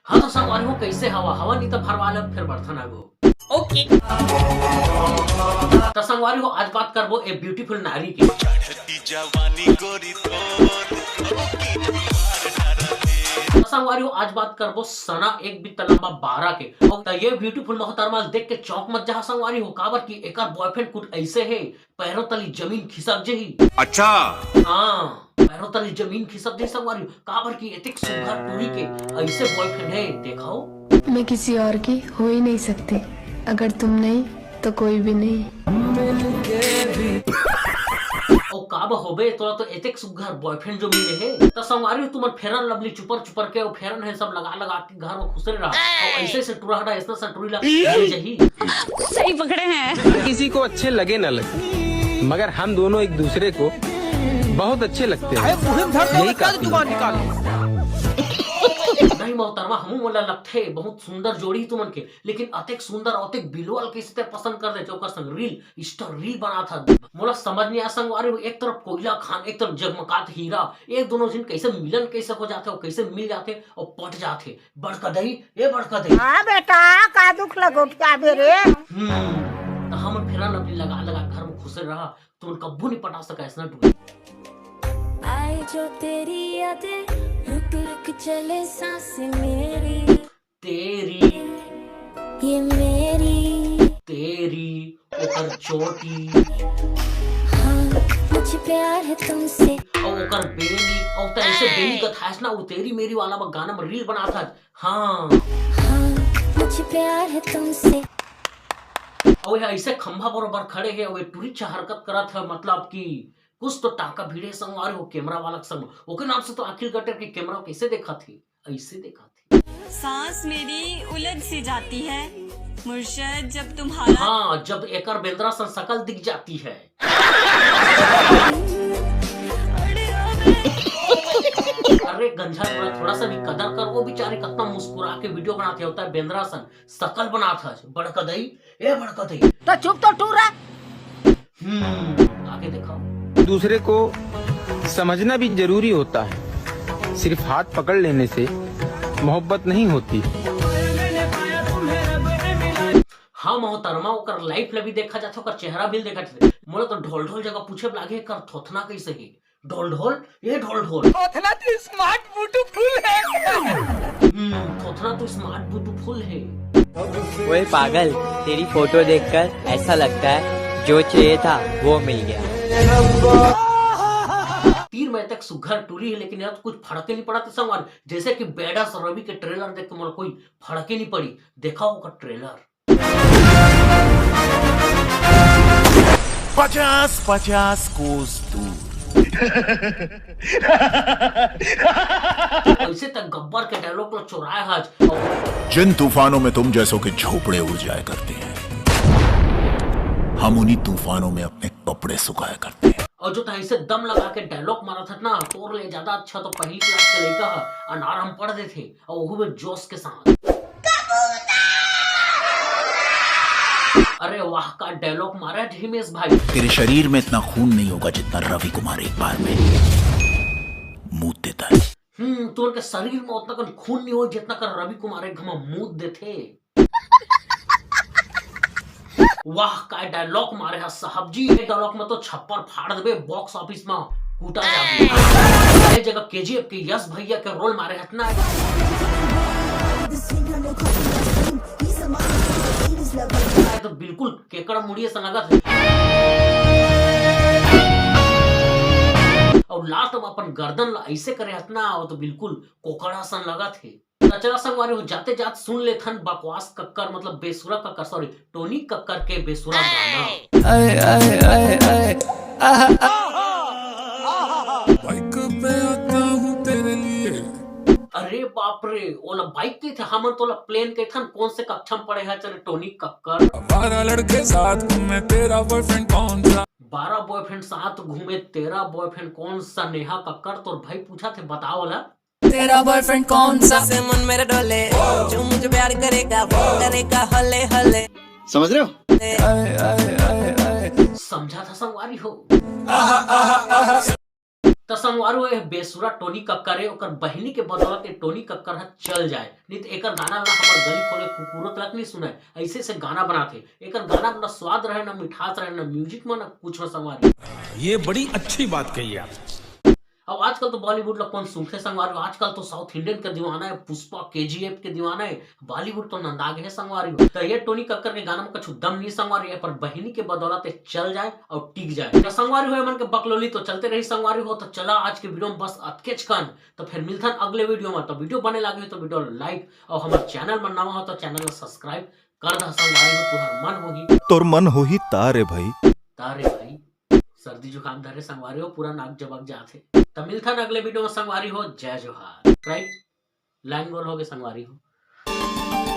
हाँ तो संगवारी हो कैसे हवा हवा नहीं तो भरवा ले फिर बर्तन आगो। ओके तो संगवारी हो आज बात करबो ए ब्यूटीफुल नारी की। तो संगवारी हो आज बात करबो सना एक बीत लंबा 12 के। और तो ये ब्यूटीफुल मोहतरमा देख के चौक मत जा संगवारी हो, काबर की एकर बॉयफ्रेंड कुछ ऐसे है पैरों तली जमीन खिसक जही। अच्छा हाँ पैरों तली जमीन खिसक जही संगवारी हो, काबर की एतिक सुघर टूरी के ऐसे बॉयफ्रेंड है देखाओ। मैं किसी और की हो ही नहीं सकती, अगर तुम नहीं तो कोई भी नहीं। ओ काब होबे तोरा तो एतेक सुघर बॉयफ्रेंड जो मिले है तो संगवारी तुम फेरन लवली चुपर चुपर के और फेरन है सब लगा लगा के घर में खुसरे रहा और ऐसे से टूरा हटा ऐसा से टूरीला जही। सही पकड़े हैं। किसी को अच्छे लगे न लगे, मगर हम दोनों एक दूसरे को बहुत अच्छे लगते हैं। यही काफी है। नहीं मोहतरमा हम मोला लगथे बहुत सुंदर जोड़ी तुमन के, लेकिन अतेक सुंदर अतेक बिलवल कैसे पसंद कर दे जो संग रील स्टार रील बना था। मोला समझ नहीं आ संगवारी एक तरफ कोयला खान एक तरफ जगमगात हीरा, एक दोनों जिन कैसे मिलन कैसे हो जाते और कैसे मिल जाते और पट जाते। बड़का दही ये बड़का दही। हाँ बेटा का दुख लगो क्या बेरे। तो हम फेरा लवली लगा लगा घर में खुश रहा तुम कब्बू नहीं पटा सका ऐसा टूट। आई जो तेरी यादें रुक रुक चले सांसें मेरी तेरी ये मेरी तेरी ओकर चोटी हाँ मुझे प्यार है तुमसे और ओकर बेनी और तो ऐसे बेनी का था ना वो तेरी मेरी वाला में गाना में रील बना था। हाँ मुझे प्यार है तुमसे और ऐसे खंभा बरोबर खड़े है और टूरी हरकत करा था, मतलब कि कुछ तो टाका भीड़े संगवार हो कैमरा वाला संग ओके नाम से तो आखिर गटर की कैमरा कैसे देखा थी ऐसे देखा थी। सांस मेरी उलझ सी जाती है मुर्शद जब तुम्हारा। हाँ जब एकर बेंद्रा सन शकल दिख जाती है। अरे गंजा थोड़ा सा भी कदर कर, वो बेचारे कितना मुस्कुरा के वीडियो बनाते होता है बेंद्रा सन शकल बनाता है। बड़का दही ए बड़का दही तो चुप तो टूरा। आगे देखो। दूसरे को समझना भी जरूरी होता है, सिर्फ हाथ पकड़ लेने से मोहब्बत नहीं होती। हाँ मोहतरमा ओकर लाइफ भी देखा जाता ओकर चेहरा भी देखा जाता। मोला तो ढोल ढोल जगह पूछे लागे कर थोथना कैसे ही ढोल ढोल ये ढोल ढोल थोथना तो स्मार्ट ब्यूटीफुल है। थोथना तो स्मार्ट ब्यूटीफुल है। ओए पागल, तेरी फोटो देखकर ऐसा लगता है जो चाहिए था वो मिल गया। 3 महीने तक सुघर टूरी है, लेकिन यार तो कुछ फड़के नहीं पड़ा था संगवार। जैसे कि बेडास रवि के ट्रेलर देख के मोला कोई फड़के नहीं पड़ी। देखा होगा ट्रेलर 50-50 कोस दूर। ऐसे तक गब्बर के डायलॉग को चुराया आज। जिन तूफानों में तुम जैसों के झोपड़े उड़ जाया करते हैं, हम उन्हीं तूफानों में अपने कपड़े सुखाया करते हैं। और जो था ऐसे दम लगा के डायलॉग मारा था ना तोर ले ज्यादा अच्छा तो पहली क्लास के लड़का अनार हम पढ़ दे थे और वो भी जोश के साथ। अरे वाह का डायलॉग मारा है हिमेश भाई। तेरे शरीर में इतना खून नहीं होगा जितना रवि कुमार एक बार में मूत देता है। तो उनके शरीर में उतना कर खून नहीं हो जितना कर रवि कुमार एक घमा मूत देते। वाह का डायलॉग मारे है साहब जी। ये डायलॉग में तो छप्पर फाड़ देबे बॉक्स ऑफिस में कूटा जाबे। ये जगह केजीएफ के यश भैया के रोल मारे है ना। तो बिल्कुल केकड़ा मुड़िए सा लगा था। और लास्ट में अपन गर्दन ऐसे करे हतना और तो बिल्कुल कोकड़ा सन लगा थे। चला संगवारी हो जाते जात सुन ले थन बकवास कक्कर मतलब बेसुरा कक्कर सॉरी टोनी कक्कर के बेसुरा गाना। बाइक पे आता हूँ तेरे लिए। अरे बाप रे ओला बाइक के थे हम तो प्लेन के थन कौन से कक्षा में पढ़े है चले टोनी कक्कर। 12 लड़के साथ घूमे तेरा बॉयफ्रेंड कौन सा। 12 बॉयफ्रेंड साथ घूमे तेरा बॉयफ्रेंड कौन सा। नेहा कक्कर तो भाई पूछा थे बताओ ला तेरा बॉयफ्रेंड कौन सा। से मन मेरे डोले जो मुझे प्यार करेगा वो करेगा हले हले। समझ रहे हो। समझा था संगवारी हो। तो संगवारो ये बेसुरा टोनी कक्कर है ओकर बहिनी के बदौलत ये टोनी कक्कर ह चल जाए, नहीं तो एकर गाना ना हमर गली खोले कुकुरो तक नहीं सुनाए, ऐसे से गाना बनाते। एकर गाना में ना स्वाद रहे, ना मिठास रहे, ना म्यूजिक में ना कुछ में संगवारी। ये बड़ी अच्छी बात कही आप। अब आजकल तो बॉलीवुड लोग कौन सुनते संगवारी, आजकल तो साउथ इंडियन के दीवाना है, पुष्पा KGF के दीवाना है, बॉलीवुड तो नंदाग है संगवारी। तो ये टोनी कक्कर के गाना में कुछ दम नहीं संगवारी है, पर बहिनी के बदौलत चल जाए और टिक जाए। तो संगवारी हो मन के बकलोली तो चलते रही संगवारी हो। तो चला आज के वीडियो में बस अतकेच कन, तो फिर मिलता अगले वीडियो में। तो वीडियो बने लगे तो वीडियो लाइक और हमारे चैनल में नवा हो तो चैनल को सब्सक्राइब कर द संगवारी हो। तुहर मन होगी तोर मन हो ही तारे भाई, तारे भाई सर्दी जुकाम धरे संगवारी हो, पूरा नाक जबक जाते। तो मिलता अगले वीडियो में संगवारी हो। जय जोहार। राइट लाइन गोल हो गए संगवारी हो।